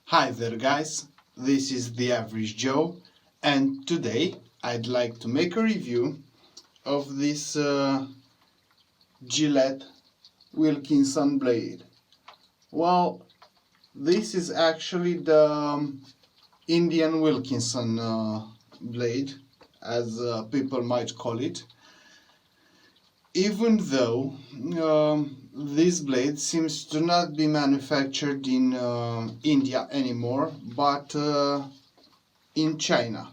Hi there guys, this is the Average Joe, and today I'd like to make a review of this Gillette Wilkinson blade. Well, this is actually the Indian Wilkinson blade, as people might call it. Even though this blade seems to not be manufactured in India anymore, but in China.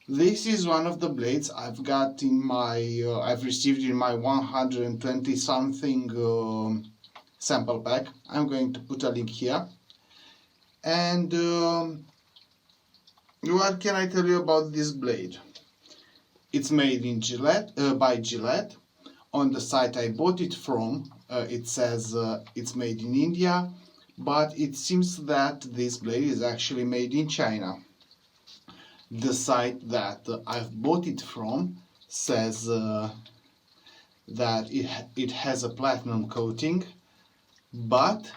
This is one of the blades I've got in my, I've received in my 120 something sample pack. I'm going to put a link here. And what can I tell you about this blade? It's made in Gillette, by Gillette. On the site I bought it from, it says it's made in India, but it seems that this blade is actually made in China. The site that I've bought it from says that it has a platinum coating, but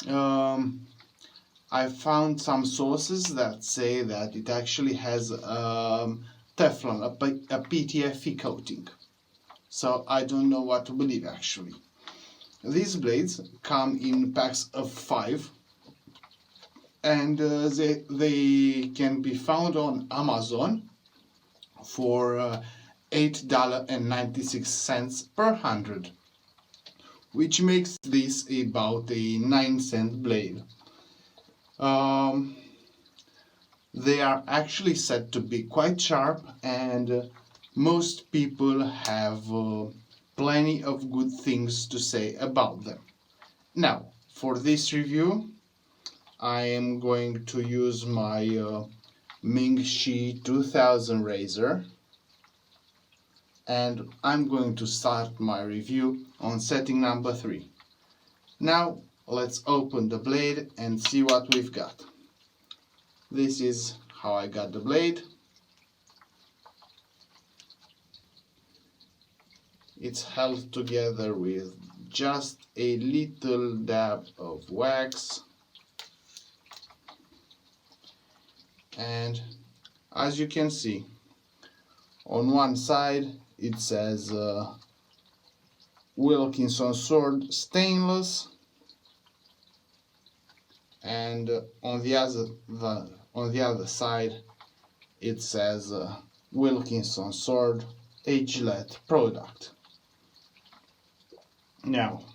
I found some sources that say that it actually has Teflon, a PTFE coating. So I don't know what to believe actually. These blades come in packs of 5, and they can be found on Amazon for $8.96 per 100, which makes this about a 9-cent blade. They are actually said to be quite sharp, and most people have plenty of good things to say about them. Now, for this review, I am going to use my Ming-Chi 2000 razor, and I'm going to start my review on setting number 3. Now, let's open the blade and see what we've got. This is how I got the blade. It's held together with just a little dab of wax, and as you can see, on one side it says Wilkinson sword stainless, and on the other side it says Wilkinson sword, a Gillette product. Now,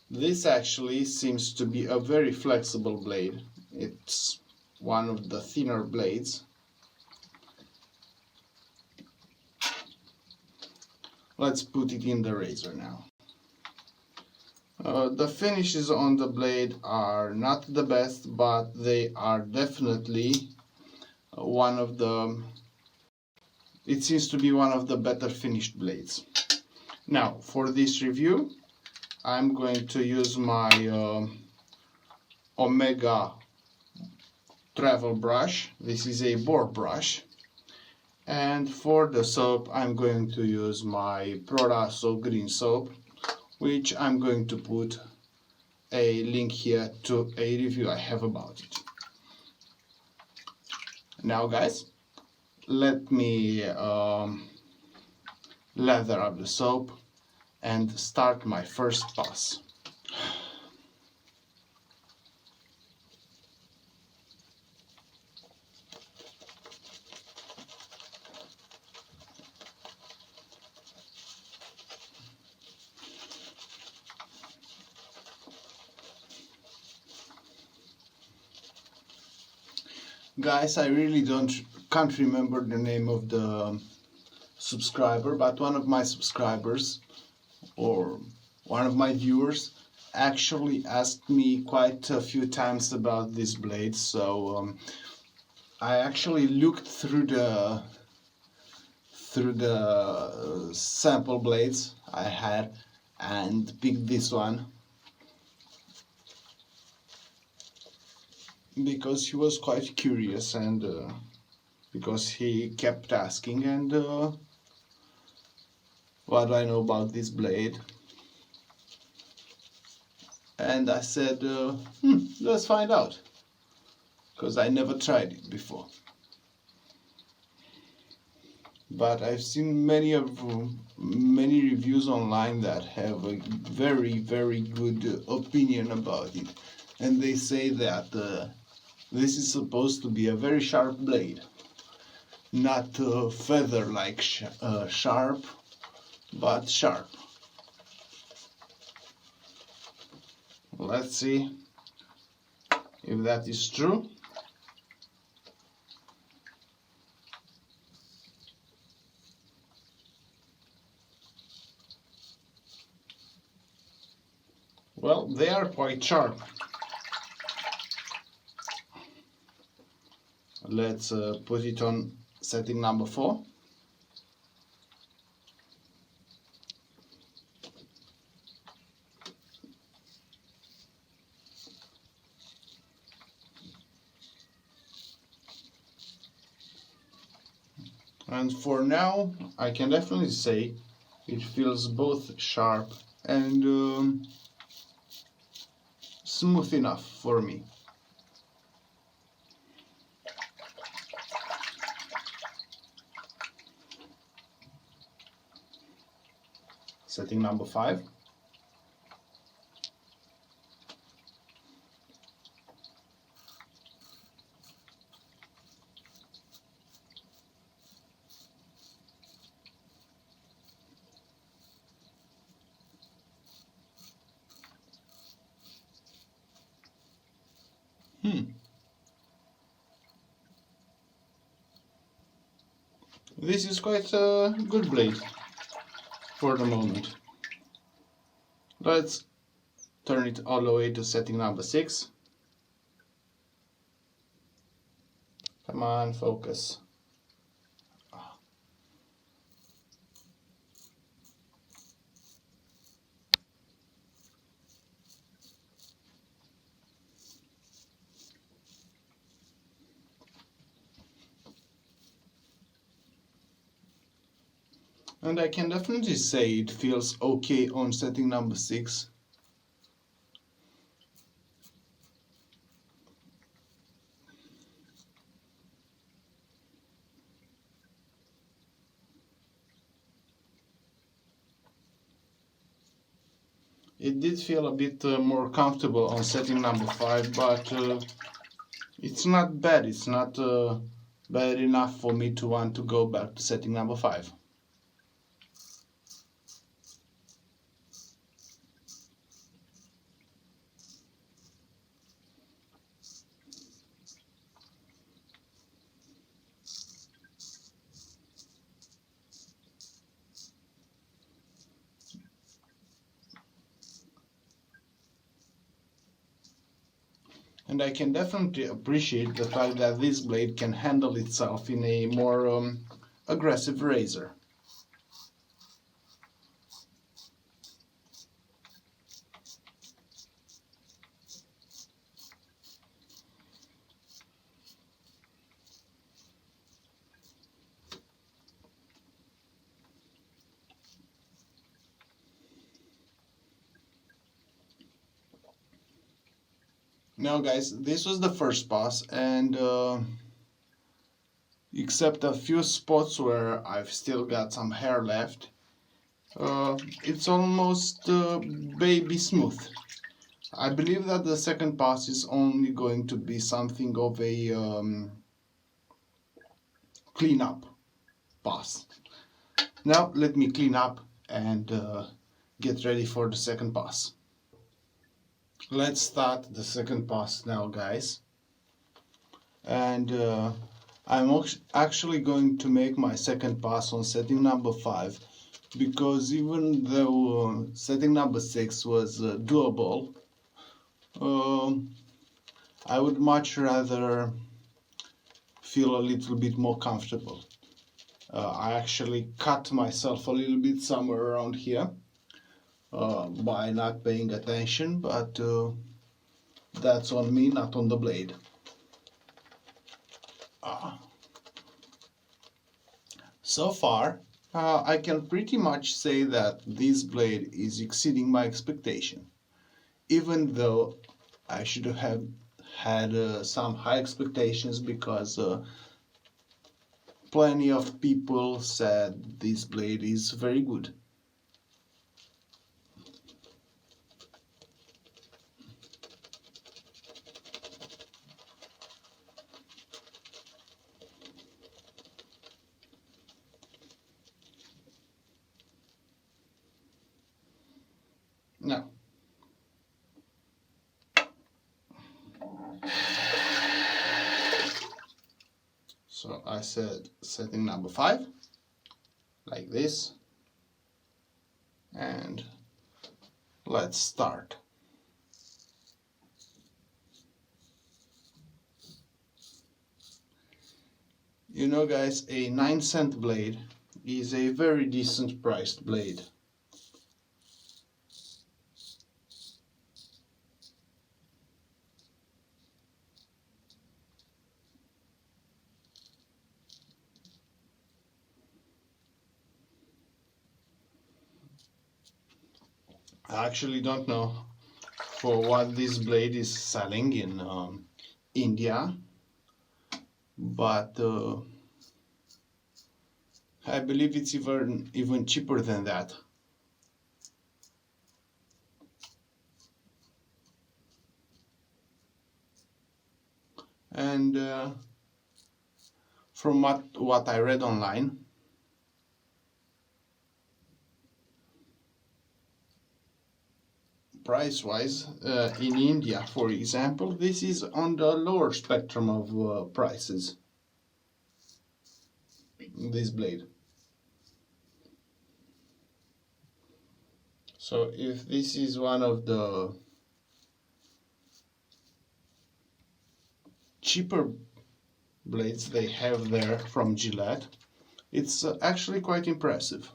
this actually seems to be a very flexible blade. It's one of the thinner blades. Let's put it in the razor now. The finishes on the blade are not the best, but they are definitely one of the, it seems to be one of the better finished blades. Now, for this review, I'm going to use my Omega travel brush. This is a board brush. And for the soap, I'm going to use my Proraso green soap, which I'm going to put a link here to a review I have about it. Now guys, let me lather up the soap and start my first pass. Guys, I really can't remember the name of the subscriber, but one of my subscribers or one of my viewers actually asked me quite a few times about this blade, so I actually looked through the sample blades I had and picked this one because he was quite curious, and because he kept asking, and what do I know about this blade? and I said, let's find out, because I never tried it before. But I've seen many reviews online that have a very, very good opinion about it, and they say that this is supposed to be a very sharp blade, not feather-like sharp, but sharp. Let's see if that is true. Well, they are quite sharp. Let's put it on setting number 4. And for now, I can definitely say it feels both sharp and smooth enough for me. Setting number 5. This is quite a good blade for the moment. Let's turn it all the way to setting number 6. Come on, focus. And I can definitely say it feels okay on setting number 6. It did feel a bit more comfortable on setting number 5, but it's not bad. It's not bad enough for me to want to go back to setting number 5. And I can definitely appreciate the fact that this blade can handle itself in a more aggressive razor. Now guys, this was the first pass, and except a few spots where I've still got some hair left, it's almost baby smooth. I believe that the second pass is only going to be something of a clean-up pass. Now let me clean up and get ready for the second pass. Let's start the second pass now, guys. And I'm actually going to make my second pass on setting number 5, because even though setting number 6 was doable, I would much rather feel a little bit more comfortable. I actually cut myself a little bit somewhere around here by not paying attention, but that's on me, not on the blade. So far, I can pretty much say that this blade is exceeding my expectation. even though I should have had some high expectations, because plenty of people said this blade is very good. Now, so I said setting number 5, like this, and let's start. You know, guys, a 9-cent blade is a very decent priced blade. I actually don't know for what this blade is selling in India, but I believe it's even cheaper than that. And from what I read online, price-wise, in India, for example, this is on the lower spectrum of prices, this blade. So if this is one of the cheaper blades they have there from Gillette, it's actually quite impressive.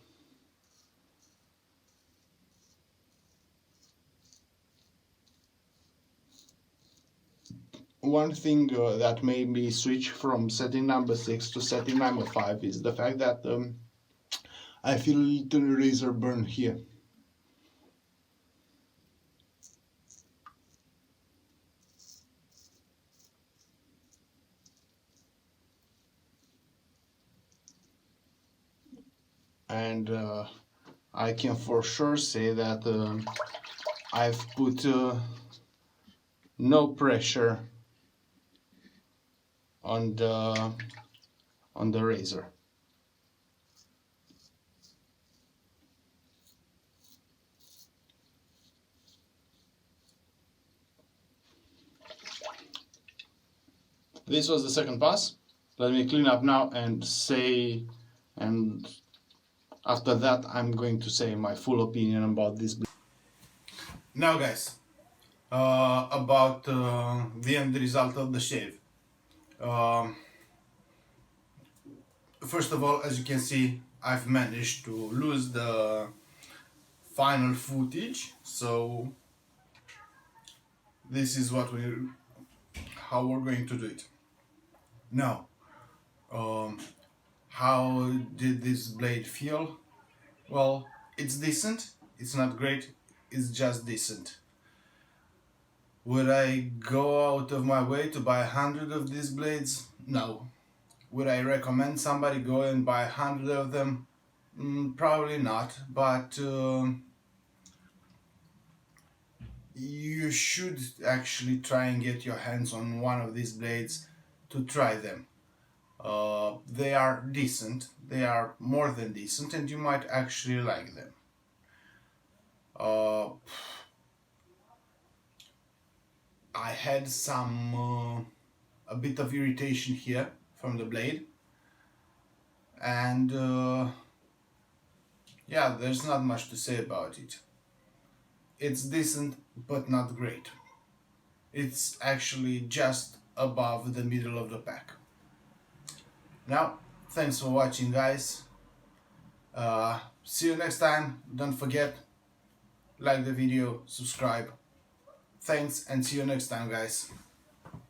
One thing that made me switch from setting number 6 to setting number 5 is the fact that I feel a little razor burn here. And I can for sure say that I've put no pressure on the razor. This was the second pass. Let me clean up now and say, and after that I'm going to say my full opinion about this. Now, guys, about the end result of the shave. First of all, as you can see, I've managed to lose the final footage, so this is how we're going to do it. Now, how did this blade feel? Well, it's decent, it's not great, it's just decent. Would I go out of my way to buy 100 of these blades? No. Would I recommend somebody go and buy 100 of them? Probably not, but you should actually try and get your hands on one of these blades to try them. They are decent, they are more than decent, and you might actually like them. I had a bit of irritation here from the blade, and yeah, there's not much to say about it. It's decent, but not great. It's actually just above the middle of the pack. Now, thanks for watching, guys. See you next time. Don't forget, like the video, subscribe. Thanks, and see you next time, guys.